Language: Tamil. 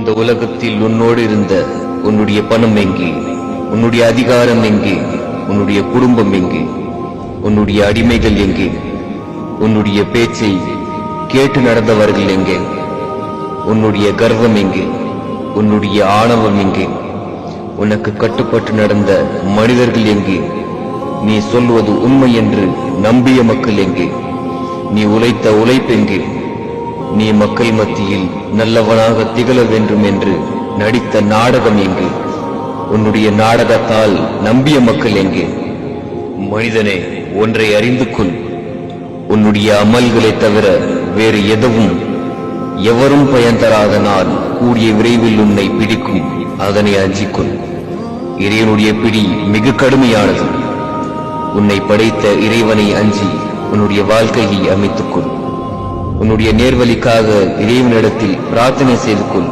இந்த உலகத்தில் உன்னோடு இருந்த உன்னுடைய பணம் எங்கே? உன்னுடைய அதிகாரம் எங்கே? உன்னுடைய குடும்பம் எங்கே? உன்னுடைய அடிமைகள் எங்கே? உன்னுடைய பேச்சை கேட்டு நடந்தவர்கள் எங்கே? உன்னுடைய கர்வம் எங்கே? உன்னுடைய ஆணவம் எங்கே? உனக்கு கட்டுப்பட்டு நடந்த மனிதர்கள் எங்கே? நீ சொல்வது உண்மை என்று நம்பிய மக்கள் எங்கே? நீ உழைத்த உழைப்பெங்கே? நீ மக்கள் மத்தியில் நல்லவனாக திகழ வேண்டும் என்று நடித்த நாடகம் எங்கே? உன்னுடைய நாடகத்தால் நம்பிய மக்கள் எங்கே? மனிதனே, ஒன்றை அறிந்து கொள். உன்னுடைய அமல்களை தவிர வேறு எதுவும் எவரும் பயன் தராத நாள் கூடிய விரைவில் உன்னை பிடிக்கும். அதனை அஞ்சிக்கொள். இறைவனுடைய பிடி மிக கடுமையானது. உன்னை படைத்த இறைவனை அஞ்சி உன்னுடைய வாழ்க்கையை அமைத்துக்கொள். உன்னுடைய நேர்வழிக்காக இறைவனிடத்தில் பிரார்த்தனை செய்து கொள்.